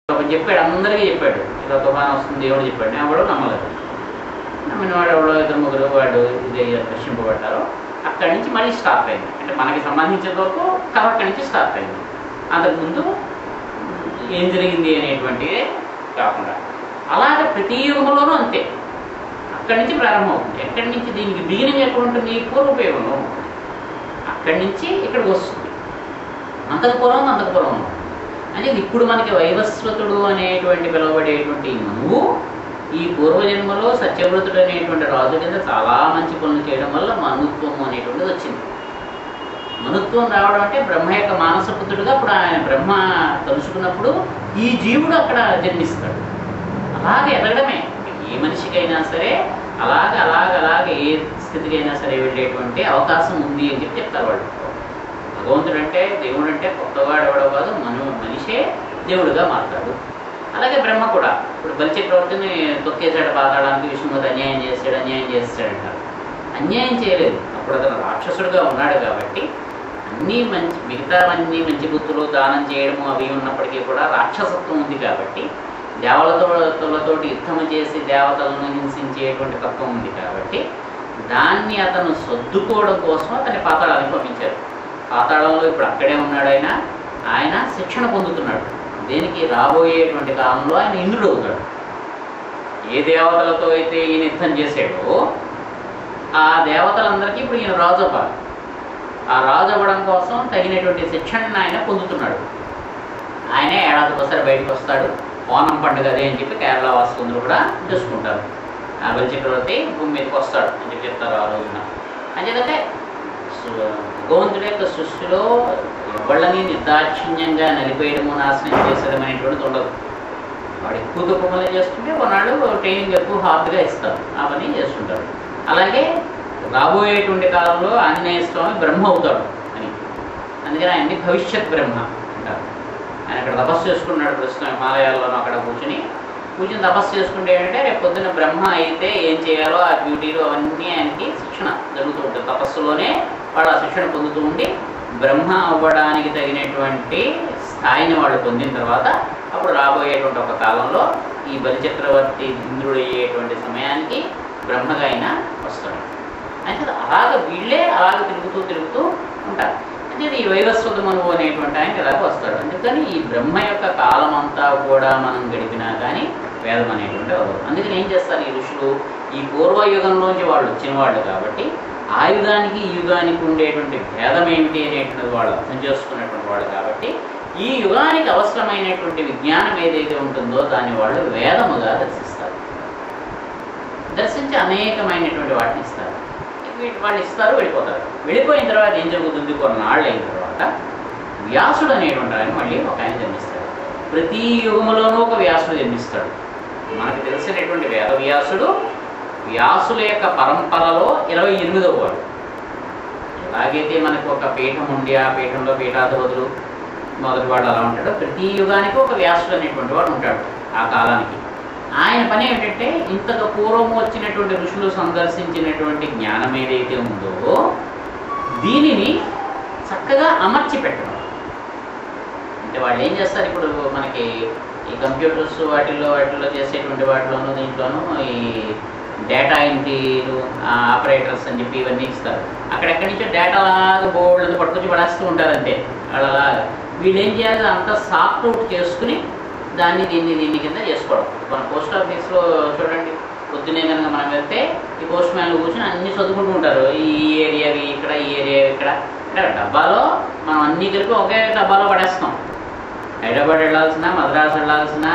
చెప్పాడు, అందరికీ చెప్పాడు, ఇలా తుఫాను వస్తుంది దేవుడు చెప్పాడు. నేను ఎవడో నమ్మలేదు. నమ్మిన వాడు ఎవడో ఇద్దరు ముగ్గురు వాడు ఇది రక్షింపబడ్డారు. అక్కడి నుంచి మళ్ళీ స్టార్ట్ అయింది. అంటే మనకి సంబంధించిన వరకు కథ అక్కడి నుంచి స్టార్ట్ అయింది. అంతకుముందు ఏం జరిగింది అనేటువంటిదే కాకుండా అలాగే ప్రతి యుగంలోనూ అంతే. అక్కడి నుంచి ప్రారంభమవుతుంది. ఎక్కడి నుంచి దీనికి బిగినింగ్ ఎక్కడ ఉంటుంది? పూర్వపయోగంలో. అక్కడి నుంచి ఇక్కడికి వస్తుంది. అంతకు పూర్వం అంటే ఇప్పుడు మనకి వైవస్వతుడు అనేటువంటి పిలువబడేటువంటి నువ్వు ఈ పూర్వజన్మలో సత్యవ్రతుడు అనేటువంటి రాజు కింద చాలా మంచి పనులు చేయడం వల్ల మనుత్వం అనేటువంటిది వచ్చింది. మనుత్వం రావడం అంటే బ్రహ్మ యొక్క మానసపుత్రుడుగా ఇప్పుడు ఆయన బ్రహ్మ తలుచుకున్నప్పుడు ఈ జీవుడు అక్కడ జన్మిస్తాడు. అలాగే ఎదగడమే ఏ మనిషికైనా సరే అలాగే ఏ స్థితికైనా సరే వెళ్ళేటువంటి అవకాశం ఉంది అని చెప్పి చెప్తారు వాళ్ళు. భగవంతుడు అంటే దేవుడు అంటే కొత్తవాడు ఎవడో కాదు, మనిషే దేవుడుగా మారుతాడు. అలాగే బ్రహ్మ కూడా ఇప్పుడు బలిచక్రవర్తిని తొక్కేశాడు పాతాళానికి, విష్ణుమూర్తి అన్యాయం చేస్తాడంటారు. అన్యాయం చేయలేదు. అప్పుడు అతను రాక్షసుడుగా ఉన్నాడు కాబట్టి మిగతావన్నీ మంచి బుద్ధులు దానం చేయడము అవి ఉన్నప్పటికీ కూడా రాక్షసత్వం ఉంది కాబట్టి దేవతలతోటి యుద్ధం చేసి దేవతలను హింసించేటువంటి తత్వం ఉంది కాబట్టి దాన్ని అతను సర్దుకోవడం కోసం అతన్ని పాతాళానికి పంపించారు. పాతాళంలో ఇప్పుడు అక్కడే ఉన్నాడు. ఆయన శిక్షణ పొందుతున్నాడు. దేనికి? రాబోయేటువంటి కాలంలో ఆయన ఇంద్రుడు అవుతాడు. ఏ దేవతలతో అయితే ఈయన యుద్ధం చేసాడో ఆ దేవతలందరికీ ఇప్పుడు ఈయన రాజు అవ్వాలి. ఆ రాజు అవ్వడం కోసం తగినటువంటి శిక్షణను ఆయన పొందుతున్నాడు. ఆయనే ఏడాదికి ఒకసారి బయటకు వస్తాడు. ఓనం పండుగ అదే అని చెప్పి కేరళ వాసులందరూ కూడా చేసుకుంటారు. ఆ బలిచక్రవర్తి భూమి మీదకి వస్తాడు అని చెప్పి చెప్తారు ఆ రోజున. అంచేతంటే భగవంతుడి యొక్క సృష్టిలో ఎవళ్ళని నిర్దాక్షిణ్యంగా నలిపేయడము, నాశనం చేసేయడం అనేటువంటిది ఉండదు. వాడు ఎక్కువ తక్కువ పనులు చేస్తుంటే కొన్నాళ్ళు ట్రైనింగ్ ఎక్కువ హార్డ్గా ఇస్తారు, ఆ పని చేస్తుంటారు. అలాగే రాబోయేటువంటి కాలంలో ఆంజనేయ స్వామి బ్రహ్మ అవుతాడు అని, అందుకని ఆయన్ని భవిష్యత్ బ్రహ్మ అంటారు. ఆయన అక్కడ తపస్సు చేసుకున్నాడు. ప్రస్తుతం హిమాలయాల్లోనూ అక్కడ కూర్చుని తపస్సు చేసుకుంటే ఏంటంటే రేపు పొద్దున్న బ్రహ్మ అయితే ఏం చేయాలో ఆ డ్యూటీలు అవన్నీ ఆయనకి శిక్షణ జరుగుతూ ఉంటుంది. తపస్సులోనే వాడు ఆ శిక్షణ పొందుతూ ఉండి బ్రహ్మ అవ్వడానికి తగినటువంటి స్థాయిని వాడు పొందిన తర్వాత అప్పుడు రాబోయేటువంటి ఒక కాలంలో ఈ బలిచక్రవర్తి ఇంద్రుడు అయ్యేటువంటి సమయానికి బ్రహ్మగా అయినా వస్తాడు. అంటే వీళ్ళే తిరుగుతూ ఉంటారు. అంటే ఈ వైవస్వత మనువు అనేటువంటి ఆయన ఇలాగ వస్తాడు. అందుకని ఈ బ్రహ్మ యొక్క కాలం అంతా కూడా మనం గడిపినా కానీ వేదం అనేటువంటి అవ్వదు. అందుకని ఏం చేస్తారు ఈ ఋషులు? ఈ పూర్వయుగంలోంచి వాళ్ళు వచ్చిన వాళ్ళు కాబట్టి ఆ యుగానికి ఈ యుగానికి ఉండేటువంటి భేదం ఏమిటి అనేటువంటిది వాళ్ళు అర్థం చేసుకున్నటువంటి వాళ్ళు కాబట్టి ఈ యుగానికి అవసరమైనటువంటి విజ్ఞానం ఏదైతే ఉంటుందో దాన్ని వాళ్ళు వేదముగా దర్శించి అనేకమైనటువంటి వాటిని ఇస్తారు. వాళ్ళు ఇస్తారు, వెళ్ళిపోతారు. వెళ్ళిపోయిన తర్వాత ఏం జరుగుతుంది? కొన్నాళ్ళు అయిన తర్వాత వ్యాసుడు అనేటువంటి ఆయన మళ్ళీ ఒక ఆయన జన్మిస్తాడు. ప్రతి యుగములోనూ ఒక వ్యాసుడు జన్మిస్తాడు. మనకు తెలిసినటువంటి వేద వ్యాసుల యొక్క పరంపరలో 28వ వాడు. ఎలాగైతే మనకు ఒక పీఠం ఉండి ఆ పీఠంలో పీఠాధిపతులు మొదటి వాడు అలా ఉంటాడో ప్రతి యుగానికి ఒక వ్యాసుడు అనేటువంటి వాడు ఉంటాడు ఆ కాలానికి. ఆయన పని ఏమిటంటే ఇంతకు పూర్వము వచ్చినటువంటి ఋషులు సందర్శించినటువంటి జ్ఞానం ఏదైతే ఉందో దీనిని చక్కగా అమర్చి పెట్టడం. అంటే వాళ్ళు ఏం చేస్తారు? ఇప్పుడు మనకి ఈ కంప్యూటర్స్ వాటిల్లో చేసేటువంటి వాటిలోనూ దీంట్లోనూ ఈ డేటా ఎంట్రీలు ఆపరేటర్స్ అని చెప్పి ఇవన్నీ ఇస్తారు. అక్కడెక్కడి నుంచో డేటా లాగా బోర్డులను పట్టుకొచ్చి పడేస్తూ ఉంటారు. అంతే వాళ్ళలాగా వీళ్ళు ఏం చేయాలి? అంతా సార్ట్ అవుట్ చేసుకుని దాన్ని దీన్ని కింద చేసుకోవడం. మన పోస్ట్ ఆఫీస్లో చూడండి, పొద్దునే కనుక మనం వెళ్తే ఈ పోస్ట్ మ్యాన్లు కూర్చొని అన్నీ చదువుకుంటూ ఉంటారు. ఈ ఏరియావి ఇక్కడ, ఈ ఏరియా ఇక్కడ. డబ్బాలో మనం అన్నీ కలిపి ఒకే డబ్బాలో పడేస్తాం. హైదరాబాద్ వెళ్ళాల్సిన, మద్రాసు వెళ్ళాల్సిన,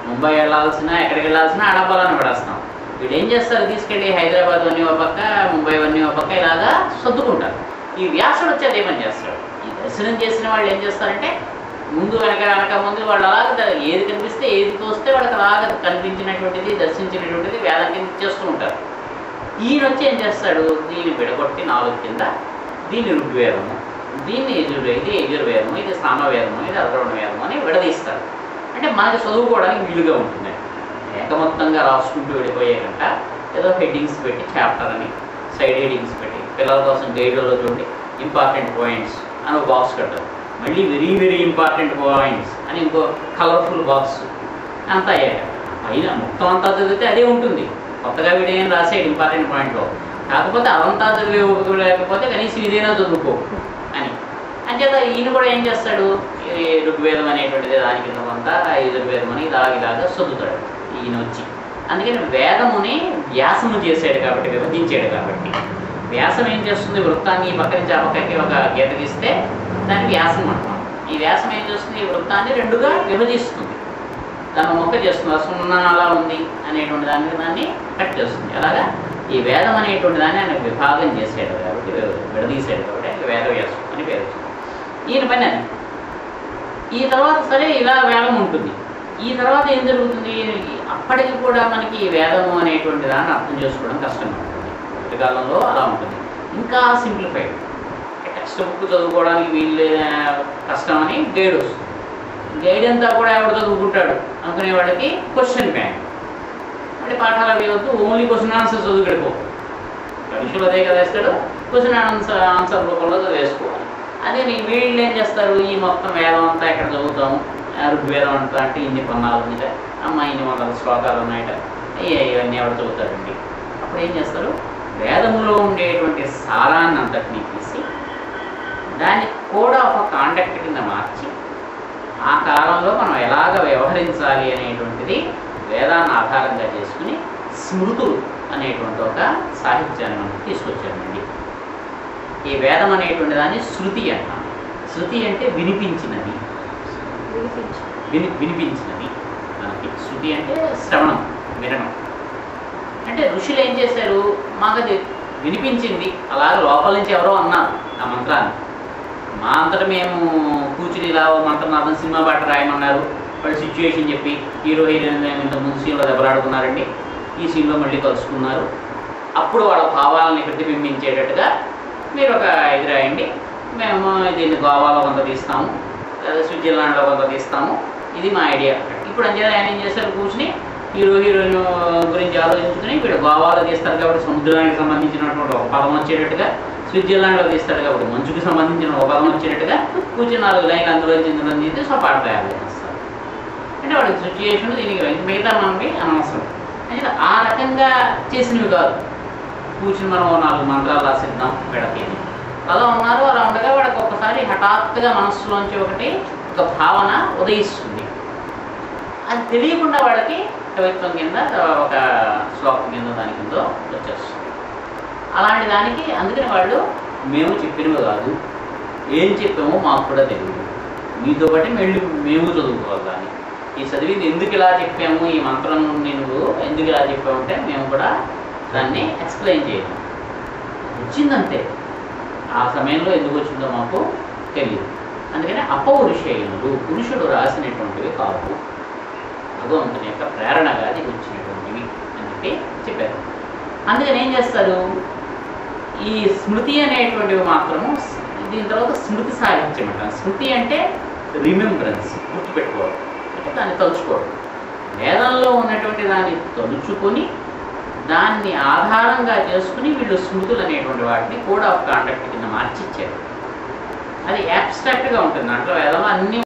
ముంబై వెళ్ళాల్సిన, ఎక్కడికి వెళ్ళాల్సిన ఆ డబ్బాలోనే పడేస్తాం. వీళ్ళు ఏం చేస్తారు? తీసుకెళ్ళి హైదరాబాద్ అన్నీ ఒక పక్క, ముంబై అన్నీ ఒక పక్క ఇలాగా సర్దుకుంటారు. ఈ వ్యాసుడు వచ్చేది ఏమని చేస్తాడు? ఈ దర్శనం చేసిన వాళ్ళు ఏం చేస్తారంటే ముందు వెనక ముందు వాళ్ళు అలాగ ఏది కనిపిస్తే ఏది తోస్తే వాళ్ళకి అలాగ కనిపించినటువంటిది దర్శించినటువంటిది వేదం కింద చేస్తూ ఉంటారు. ఈయన వచ్చి ఏం చేస్తాడు? దీన్ని విడగొట్టి 4 కింద దీన్ని ఋగ్వేదము, దీన్ని ఇది యజుర్వేదము, ఇది సామవేదము, ఇది అథర్వణ వేదము అని విడదీస్తాడు. అంటే మనకి చదువుకోవడానికి వీలుగా ఉంటుంది. ఏకమొత్తంగా రాసుకుంటూ వెళ్ళిపోయే కంట ఏదో హెడ్డింగ్స్ పెట్టి చాప్టర్ అని సైడ్ హెడ్డింగ్స్ పెట్టి పిల్లల కోసం గైడ్లలో చూడండి ఇంపార్టెంట్ పాయింట్స్ అని ఒక బాక్స్ కట్టారు. మళ్ళీ వెరీ వెరీ ఇంపార్టెంట్ పాయింట్స్ అని ఇంకో కలర్ఫుల్ బాక్స్ అంతా అయ్యాక పైన మొత్తం అంతా చదివితే అదే ఉంటుంది. కొత్తగా వీడేం రాసాడు ఇంపార్టెంట్ పాయింట్లో, కాకపోతే అవంతా చదివేకపోతే కనీసం ఇదేనా చదువుకో అని. అంచేత ఈయన కూడా ఏం చేస్తాడు, ఋగ్వేదం అనేటువంటిది దానికి కొంత, యజుర్వేదం అని ఇలాగా చదువుతాడు ఈయన వచ్చి. అందుకని వేదముని వ్యాసము చేసాడు కాబట్టి, విభజించాడు కాబట్టి. వ్యాసం ఏం చేస్తుంది, వృత్తాన్ని ఈ పక్క నుంచి ఆ పక్కకి ఒక గీత గీస్తే దాన్ని వ్యాసం అంటాం. ఈ వ్యాసం ఏం చేస్తుంది, ఈ వృత్తాన్ని రెండుగా విభజిస్తుంది, దాన్ని మొక్క చేస్తుంది. సున్నా అలా ఉంది అనేటువంటి దాన్ని కట్ చేస్తుంది. అలాగా ఈ వేదం అనేటువంటి దాన్ని ఆయన విభాగం చేసాడు కాబట్టి, విడదీశాడు కాబట్టి ఆయన వేద వ్యాసం అని పేరు. ఈయన పని అది. ఈ తర్వాత సరే ఇలా వేదం ఉంటుంది. ఈ తర్వాత ఏం జరుగుతుంది, అప్పటికి కూడా మనకి ఈ వేదము అనేటువంటి దాన్ని అర్థం చేసుకోవడం కష్టంగా ఉంటుంది. ఇప్పటి కాలంలో అలా ఉంటుంది. ఇంకా సింప్లిఫైడ్, టెక్స్ట్ బుక్ చదువుకోవడానికి వీళ్ళు కష్టమని గైడ్ వస్తుంది. గైడ్ అంతా కూడా ఎవరు చదువుకుంటాడు అనుకునే వాడికి క్వశ్చన్ బ్యాంక్ అంటే పాఠాలు అవి వద్దు, ఓన్లీ క్వశ్చన్ ఆన్సర్ చదువుకెళ్ళిపో. పరీక్షలు అదే కదా వేస్తాడు, క్వశ్చన్ ఆన్సర్ రూపంలో చదివేసుకోవాలి. అదే వీళ్ళు ఏం చేస్తారు, ఈ మొత్తం వేదం అంతా ఎక్కడ చదువుతాము, ఋగ్వేదం అంతా అంటే ఇన్ని పన్నాలు ఉన్నాయట, అమ్మ ఇన్ని 100 శ్లోకాలు ఉన్నాయట, ఇవన్నీ ఎవరు చదువుతారండి. అప్పుడు ఏం చేస్తారు, వేదములో ఉండేటువంటి సారాన్ని అంతటినీ తీసి దాన్ని కూడా ఒక కాండక్ట్ కింద మార్చి ఆ కాలంలో మనం ఎలాగ వ్యవహరించాలి అనేటువంటిది వేదాన్ని ఆధారంగా చేసుకుని స్మృతులు అనేటువంటి ఒక సాహిత్యాన్ని మనకు తీసుకొచ్చారండి. ఈ వేదం అనేటువంటి దాన్ని శృతి అంటాం. శృతి అంటే వినిపించినది, వినిపించినది మనకి. శృతి అంటే శ్రవణం, వినడం. అంటే ఋషులు ఏం చేశారు, మాకు అది వినిపించింది, అలాగే లోపల నుంచి ఎవరో అన్నారు ఆ మంత్రాన్ని. మా అంతటా మేము కూర్చుని ఇలా మంత్రం సినిమా పాట రాయమన్నారు. వాళ్ళు సిచ్యువేషన్ చెప్పి హీరో హీరోయిన్ ఇంతకుముందు సీన్లో దెబ్బలాడుకున్నారండి, ఈ సీన్లో మళ్ళీ కలుసుకున్నారు, అప్పుడు వాళ్ళ భావాలని ప్రతిబింబించేటట్టుగా మీరు ఒక ఇది రాయండి, మేము దీన్ని గోవాలో కొంత తీస్తాము, స్విట్జర్లాండ్లో కొంత తీస్తాము, ఇది మా ఐడియా. ఇప్పుడు అంతే ఆయన ఏం చేస్తారు, కూర్చుని హీరో హీరోయిన్ గురించి ఆలోచించుకుని వీడు గోవాలో తీస్తారు కాబట్టి సముద్రానికి సంబంధించినటువంటి ఒక పదం వచ్చేటట్టుగా, స్విట్జర్లాండ్లో తీస్తాడు కాబట్టి మంచుకు సంబంధించిన ఒక పదం వచ్చేటట్టుగా కూర్చుని 4 లైన్లు అందులో తీసి సో పాట తయారు చేస్తారు. అంటే వాడికి సిచ్యుయేషన్ దీనికి మిగతా మనకి అనవసరం అంటే ఆ రకంగా చేసినవి కాదు. కూర్చుని మనం 4 మంత్రాలు రాసిద్దాం వీళ్ళకి అలా ఉన్నారు. అలా ఉండగా వాడికి ఒక్కసారి హఠాత్తుగా మనస్సులోంచి ఒక భావన ఉదయిస్తుంది. అది తెలియకుండా వాడికి కవిత్వం కింద ఒక శ్లోకం కింద దాని కింద వచ్చేస్తుంది. అలాంటి దానికి అందుకని వాళ్ళు మేము చెప్పినవి కాదు, ఏం చెప్పామో మాకు కూడా తెలియదు, మీతో పాటు మేము చదువుకోవాలి. కానీ ఈ చదివింది ఎందుకు ఇలా చెప్పాము, ఈ మంత్రం నువ్వు ఎందుకు ఇలా చెప్పామంటే మేము కూడా దాన్ని ఎక్స్ప్లెయిన్ చేయము, వచ్చిందంతే, ఆ సమయంలో ఎందుకు వచ్చిందో మాకు తెలియదు. అందుకని అపౌరుషేయులు, పురుషుడు రాసినటువంటివి కావు, భగవంతుని యొక్క ప్రేరణగా అది వచ్చినటువంటివి అని చెప్పారు. అందుకని ఏం చేస్తారు, ఈ స్మృతి అనేటువంటివి మాత్రము దీని తర్వాత స్మృతి సాహిత్యం అంటారు. స్మృతి అంటే రిమెంబరెన్స్, గుర్తుపెట్టుకోవడం, అంటే దాన్ని తలుచుకోవడం. వేదంలో ఉన్నటువంటి దాన్ని తలుచుకొని దాన్ని ఆధారంగా చేసుకుని వీళ్ళు స్మృతులు అనేటువంటి వాటిని కూడా ఒక కాండక్ట్ కింద మార్చిచ్చారు. అది యాబ్స్ట్రాక్ట్గా ఉంటుంది. దాంట్లో వేదంలో అన్నీ